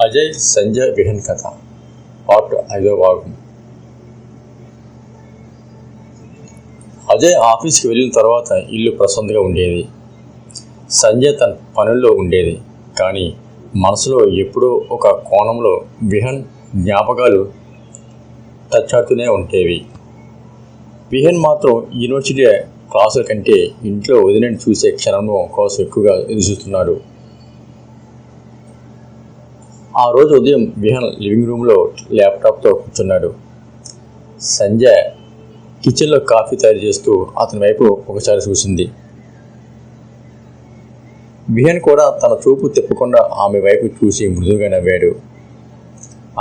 అజయ్ సంజయ్ విహన్ కథ పార్ట్ 5వ భాగం. అజయ్ ఆఫీస్కి వెళ్ళిన తర్వాత ఇల్లు ప్రశాంతంగా ఉండేది. సంజయ్ తన పనుల్లో ఉండేది. కానీ మనసులో ఎప్పుడో ఒక కోణంలో విహన్ జ్ఞాపకాలు తచ్చాడుతూనే ఉండేవి. విహన్ మాత్రం యూనివర్సిటీ క్లాసుల కంటే ఇంట్లో వదిలిని చూసే క్షణంలో కోసం ఎక్కువగా ఎదురుచూస్తున్నాడు. ఆ రోజు ఉదయం విహన్ లివింగ్ రూమ్లో ల్యాప్టాప్తో కూర్చున్నాడు. సంజయ్ కిచెన్లో కాఫీ తయారు చేస్తూ అతని వైపు ఒకసారి చూసింది. విహన్ కూడా తన చూపు తిప్పకుండా ఆమె వైపు చూసి మృదువుగా నవ్వాడు.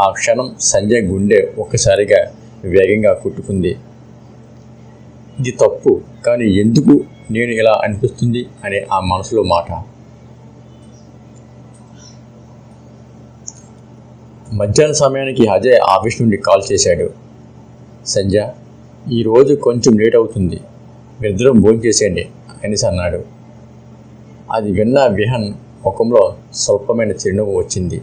ఆ క్షణం సంజయ్ గుండె ఒక్కసారిగా వేగంగా కొట్టుకుంది. ఇది తప్పు, కానీ ఎందుకు నేను ఇలా అనిపిస్తుంది అనే ఆ మనసులో మాట. మధ్యాహ్న సమయానికి అజయ్ ఆఫీస్ నుండి కాల్ చేశాడు. సంజయ్, ఈరోజు కొంచెం లేట్ అవుతుంది, మీరిద్దరం భోంచేసేయండి అనేసి అన్నాడు. అది విన్న విహన్ ముఖంలో స్వల్పమైన చిరునవ్వు వచ్చింది.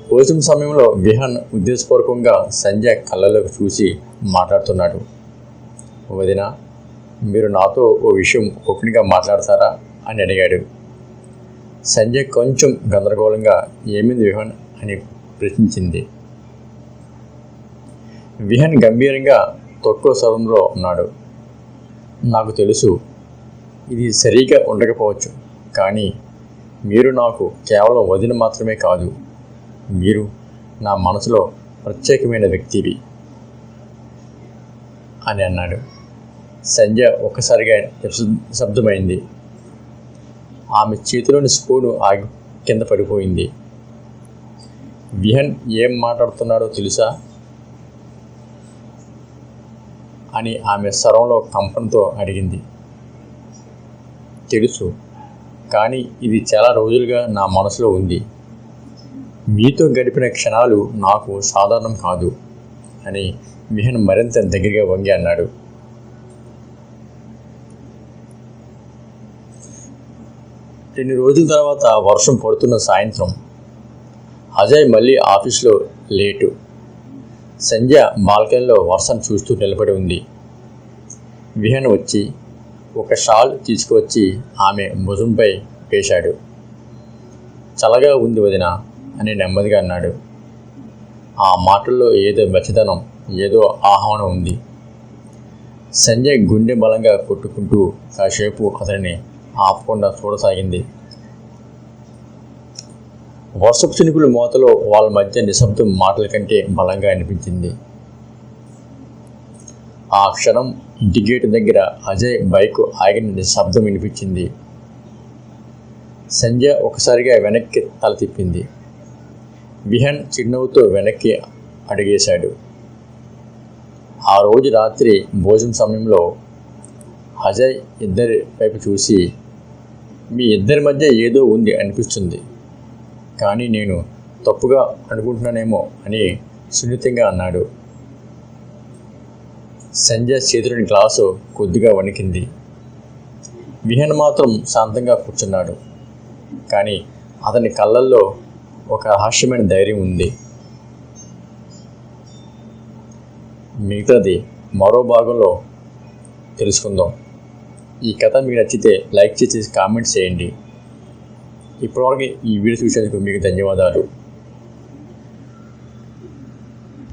భోజనం సమయంలో విహన్ ఉద్దేశపూర్వకంగా సంజయ్ కళ్ళలోకి చూసి మాట్లాడుతున్నాడు. వదినా, మీరు నాతో ఓ విషయం ఓపెన్గా మాట్లాడతారా అని అడిగాడు. సంజయ్ కొంచెం గందరగోళంగా ఏమింది విహన్ అని ప్రశ్నించింది. విహన్ గంభీరంగా తక్కువ స్వరంలో ఉన్నాడు. నాకు తెలుసు, ఇది సరిగా ఉండకపోవచ్చు, కానీ మీరు నాకు కేవలం వదిన మాత్రమే కాదు, మీరు నా మనసులో ప్రత్యేకమైన వ్యక్తివి అని అన్నాడు. సంజయ్ ఒక్కసారిగా నిశ్శబ్దమైంది. ఆమె చేతిలోని స్పూను ఆగి కింద పడిపోయింది. విహన్ ఏం మాట్లాడుతున్నాడో తెలుసా అని ఆమె స్వరంలో కంపంతో అడిగింది. తెలుసు, కానీ ఇది చాలా రోజులుగా నా మనసులో ఉంది. మీతో గడిపిన క్షణాలు నాకు సాధారణం కాదు అని విహన్ మరింత దగ్గరగా వంగి అన్నాడు. 2 రోజుల తర్వాత వర్షం పడుతున్న సాయంత్రం. అజయ్ మళ్ళీ ఆఫీస్లో లేటు. సంజయ్ బాల్కనీలో వర్షం చూస్తూ నిలబడి ఉంది. విహన్ వచ్చి ఒక షాల్ తీసుకువచ్చి ఆమె భుజంపై వేశాడు. చల్లగా ఉంది వదిన అని నెమ్మదిగా అన్నాడు. ఆ మాటల్లో ఏదో వెచ్చదనం, ఏదో ఆహ్వానం ఉంది. సంజయ్ గుండె బలంగా కొట్టుకుంటూ కాసేపు అతనిని ఆపకుండా చూడసాగింది. వర్షపు చినుకుల మోతలో వాళ్ళ మధ్య నిశ్శబ్దం మాటల కంటే బలంగా అనిపించింది. ఆ క్షణం ఇంటి గేటు దగ్గర అజయ్ బైక్ ఆగిన నిశ్శబ్దం వినిపించింది. సంజయ్ ఒకసారిగా వెనక్కి తల తిప్పింది. విహన్ చిరునవ్వుతో వెనక్కి అడిగేశాడు. ఆ రోజు రాత్రి భోజనం సమయంలో అజయ్ ఇద్దరి వైపు చూసి, మీ ఇద్దరి మధ్య ఏదో ఉంది అనిపిస్తుంది, కానీ నేను తప్పుగా అనుకుంటున్నానేమో అని సున్నితంగా అన్నాడు. సంజయ్ చేతిలోని గ్లాసు కొద్దిగా వణికింది. విహన్ మాత్రం శాంతంగా కూర్చున్నాడు. కానీ అతని కళ్ళల్లో ఒక రహస్యమైన ధైర్యం ఉంది. మిగతాది మరో భాగంలో తెలుసుకుందాం. ఈ కథ మీకు నచ్చితే లైక్ చేసి కామెంట్స్ చేయండి. ఇప్పటివరకు ఈ వీడియో చూసేందుకు మీకు ధన్యవాదాలు.